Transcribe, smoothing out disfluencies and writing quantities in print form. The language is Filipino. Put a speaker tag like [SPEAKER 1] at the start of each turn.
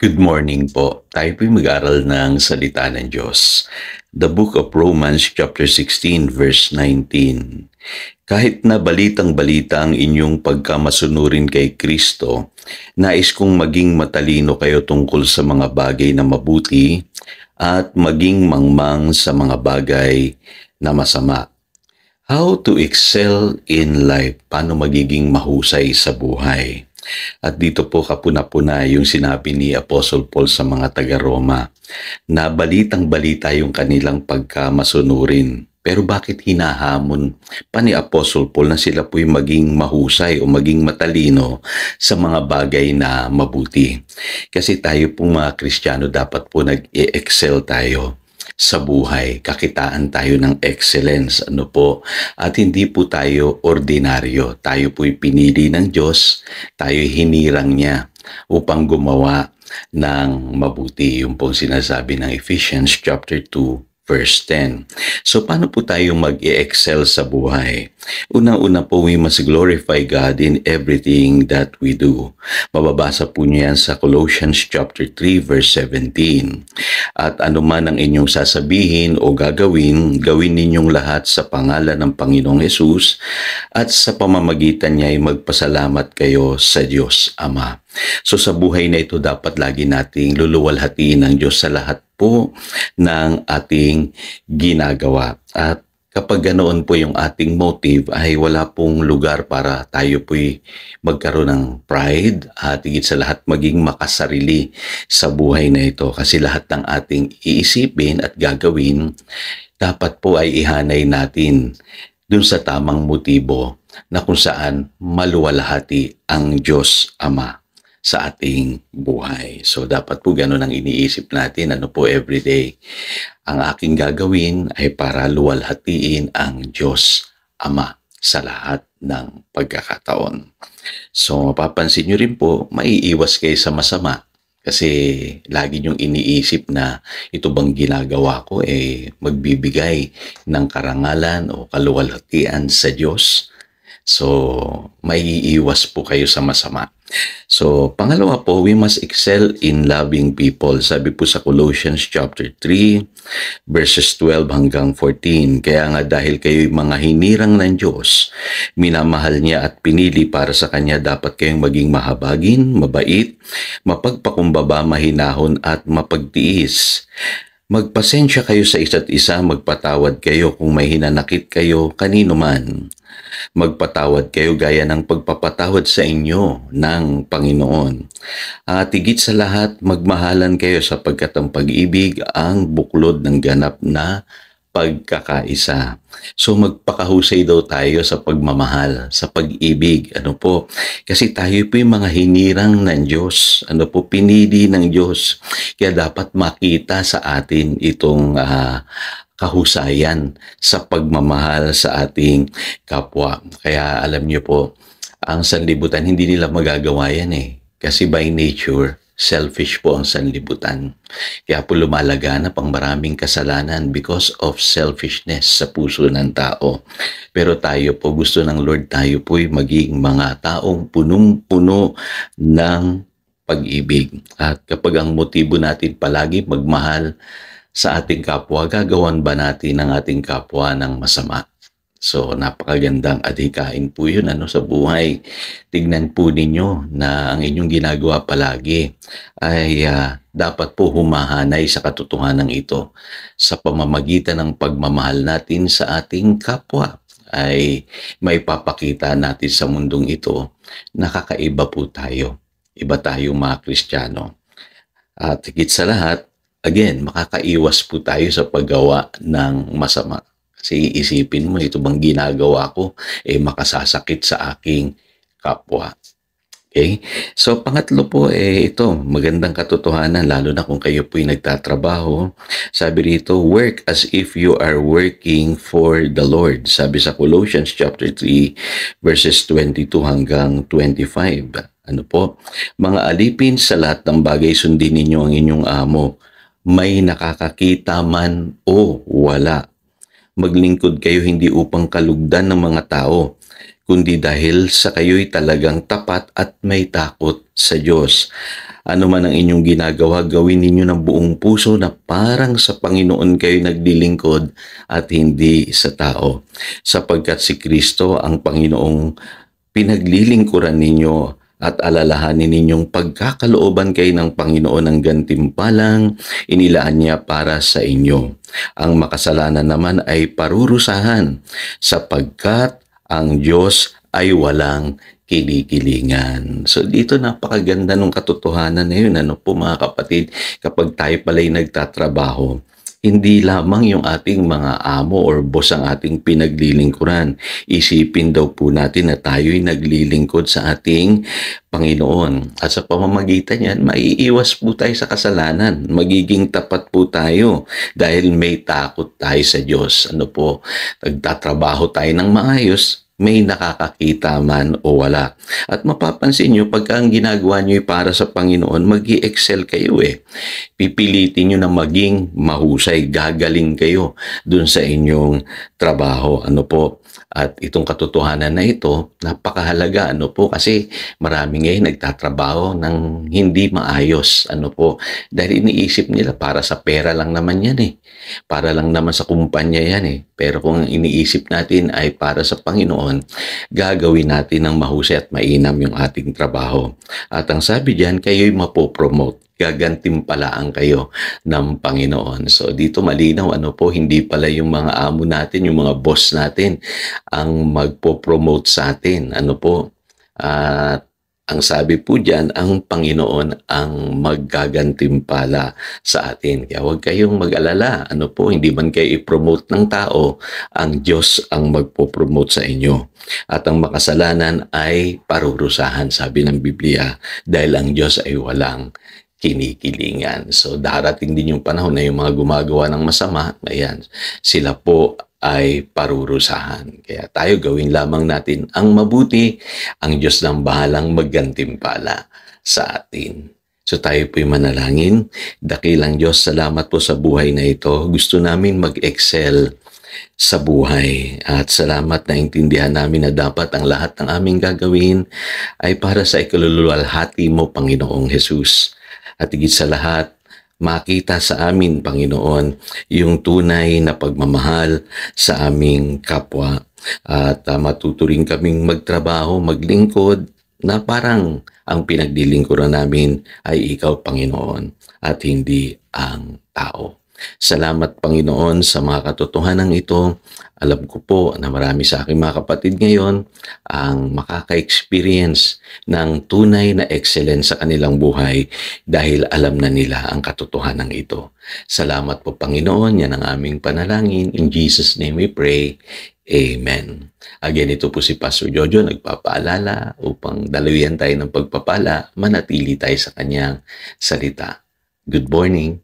[SPEAKER 1] Good morning po. Tayo po'y mag-aral ng salita ng Diyos. The Book of Romans chapter 16 verse 19. Kahit na balitang-balita ang inyong pagkamasunurin kay Kristo, nais kong maging matalino kayo tungkol sa mga bagay na mabuti at maging mangmang sa mga bagay na masama. How to excel in life? Paano magiging mahusay sa buhay? At dito po kapuna-puna yung sinabi ni Apostle Paul sa mga taga-Roma na balitang-balita yung kanilang pagkamasunurin. Pero bakit hinahamon pa ni Apostle Paul na sila po'y maging mahusay o maging matalino sa mga bagay na mabuti? Kasi tayo pong mga Kristiyano dapat po nag-i-excel tayo sa buhay, kakitaan tayo ng excellence, at hindi po tayo ordinaryo. Tayo po'y pinili ng Diyos, tayo'y hinirang niya upang gumawa ng mabuti. Yung pong sinasabi ng Ephesians chapter 2, verse 10. So, paano po tayo mag-i-excel sa buhay? Unang-una po, we must glorify God in everything that we do. Mababasa po niyo yan sa Colossians chapter 3, verse 17. At anuman ang inyong sasabihin o gagawin, gawin ninyong lahat sa pangalan ng Panginoong Hesus at sa pamamagitan niya ay magpasalamat kayo sa Diyos Ama. So sa buhay na ito dapat lagi nating luluwalhatiin ng Diyos sa lahat po ng ating ginagawa. At kapag ganoon po yung ating motive ay wala pong lugar para tayo po'y magkaroon ng pride at higit sa lahat maging makasarili sa buhay na ito. Kasi lahat ng ating iisipin at gagawin dapat po ay ihanay natin dun sa tamang motibo na kung saan maluwalhati ang Diyos Ama sa ating buhay. So dapat po ganun ang iniisip natin, everyday. Ang aking gagawin ay para luwalhatiin ang Diyos Ama sa lahat ng pagkakataon. So mapapansin nyo rin po, maiiwas kayo sa masama. Kasi lagi nyong iniisip na ito bang ginagawa ko magbibigay ng karangalan o kaluwalhatian sa Diyos. So, maiiwas po kayo sa masama. So, pangalawa po, we must excel in loving people. Sabi po sa Colossians chapter 3, verses 12 hanggang 14. Kaya nga dahil kayo'y mga hinirang ng Diyos, minamahal niya at pinili para sa Kanya, dapat kayong maging mahabagin, mabait, mapagpakumbaba, mahinahon at mapagtiis. Magpasensya kayo sa isa't isa, magpatawad kayo kung may hinanakit kayo kanino man. Magpatawad kayo gaya ng pagpapatawad sa inyo ng Panginoon. At higit sa lahat, magmahalan kayo sapagkat ang pag-ibig ang buklod ng ganap na pagkakaisa. So magpakahusay daw tayo sa pagmamahal, sa pag-ibig. Kasi tayo po yung mga hinirang ng Diyos. Pinili ng Diyos. Kaya dapat makita sa atin itong kahusayan sa pagmamahal sa ating kapwa. Kaya alam niyo po, ang sanlibutan, hindi nila magagawa yan Kasi by nature, selfish po ang sanlibutan. Kaya po lumalaganap ang maraming kasalanan because of selfishness sa puso ng tao. Pero tayo po, gusto ng Lord, tayo po'y maging mga taong punong-puno ng pag-ibig. At kapag ang motibo natin palagi magmahal sa ating kapwa, gagawan ba natin ang ating kapwa ng masama? So, napakagandang adhikain po yun sa buhay. Tignan po ninyo na ang inyong ginagawa palagi ay dapat po humahanay sa katotohanan ito. Sa pamamagitan ng pagmamahal natin sa ating kapwa ay may papakita natin sa mundong ito na kakaiba po tayo. Iba tayong mga Kristiyano. At higit sa lahat, again, makakaiwas po tayo sa paggawa ng masama. Kasi iisipin mo, ito bang ginagawa ko, makasasakit sa aking kapwa. Okay? So, pangatlo po, ito, magandang katotohanan, lalo na kung kayo po'y nagtatrabaho. Sabi rito, work as if you are working for the Lord. Sabi sa Colossians chapter 3, verses 22 hanggang 25. Mga alipin sa lahat ng bagay, sundin ninyo ang inyong amo. May nakakakita man o wala. Maglingkod kayo hindi upang kalugdan ng mga tao, kundi dahil sa kayo'y talagang tapat at may takot sa Diyos. Ano man ang inyong ginagawa, gawin ninyo ng buong puso na parang sa Panginoon kayo naglilingkod at hindi sa tao. Sapagkat si Kristo ang Panginoong pinaglilingkuran ninyo at alalahanin ninyong pagkakalooban kayo ng Panginoon ng gantimpalang inilaan niya para sa inyo. Ang makasalanan naman ay parurusahan sapagkat ang Diyos ay walang kinikilingan. So dito napakaganda ng katotohanan na yun, ano po mga kapatid, kapag tayo pala'y nagtatrabaho, hindi lamang yung ating mga amo or boss ang ating pinaglilingkuran. Isipin daw po natin na tayo'y naglilingkod sa ating Panginoon. At sa pamamagitan yan, maiiwas po tayo sa kasalanan. Magiging tapat po tayo dahil may takot tayo sa Diyos. Ano po, nagtatrabaho tayo ng maayos, may nakakakita man o wala. At mapapansin nyo, pagka ang ginagawa nyo ay para sa Panginoon, mag-i-excel kayo eh. Pipilitin nyo na maging mahusay, gagaling kayo dun sa inyong trabaho. Ano po? At itong katotohanan na ito, napakahalaga, ano po, kasi marami ngayon nagtatrabaho ng hindi maayos, ano po, dahil iniisip nila para sa pera lang naman yan eh. Para lang naman sa kumpanya yan eh. Pero kung iniisip natin ay para sa Panginoon, gagawin natin ng mahusay at mainam yung ating trabaho. At ang sabi diyan, kayo'y mapopromote. Gagantimpalaan kayo ng Panginoon. So dito malinaw, ano po, hindi pala yung mga amo natin, yung mga boss natin ang magpo-promote sa atin. Ano po? At ang sabi po diyan, ang Panginoon ang maggagantimpala sa atin. Kaya huwag kayong mag-alala. Ano po, hindi man kayo i-promote ng tao, ang Diyos ang magpo-promote sa inyo. At ang makasalanan ay parurusahan, sabi ng Biblia, dahil ang Diyos ay walang kinikilingan. So darating din yung panahon na yung mga gumagawa ng masama, ayan, sila po ay parurusahan. Kaya tayo gawin lamang natin ang mabuti, ang Diyos lang bahalang maggantimpala sa atin. So tayo po'y manalangin. Dakilang Diyos, salamat po sa buhay na ito. Gusto namin mag-excel sa buhay. At salamat na intindihan namin na dapat ang lahat ng aming gagawin ay para sa ikaluluwalhati mo, Panginoong Jesus. At higit sa lahat, makita sa amin, Panginoon, yung tunay na pagmamahal sa aming kapwa. At matuturing kaming magtrabaho, maglingkod, na parang ang pinaglilingkuran namin ay ikaw, Panginoon, at hindi ang tao. Salamat, Panginoon, sa mga katotohanan ito. Alam ko po na marami sa aking mga kapatid ngayon ang makaka-experience ng tunay na excellence sa kanilang buhay dahil alam na nila ang katotohanan ito. Salamat po, Panginoon. Yan ang aming panalangin. In Jesus' name we pray. Amen. Again, ito po si Pastor Jojo nagpapaalala upang daluyan tayo ng pagpapala, manatili tayo sa kanyang salita. Good morning.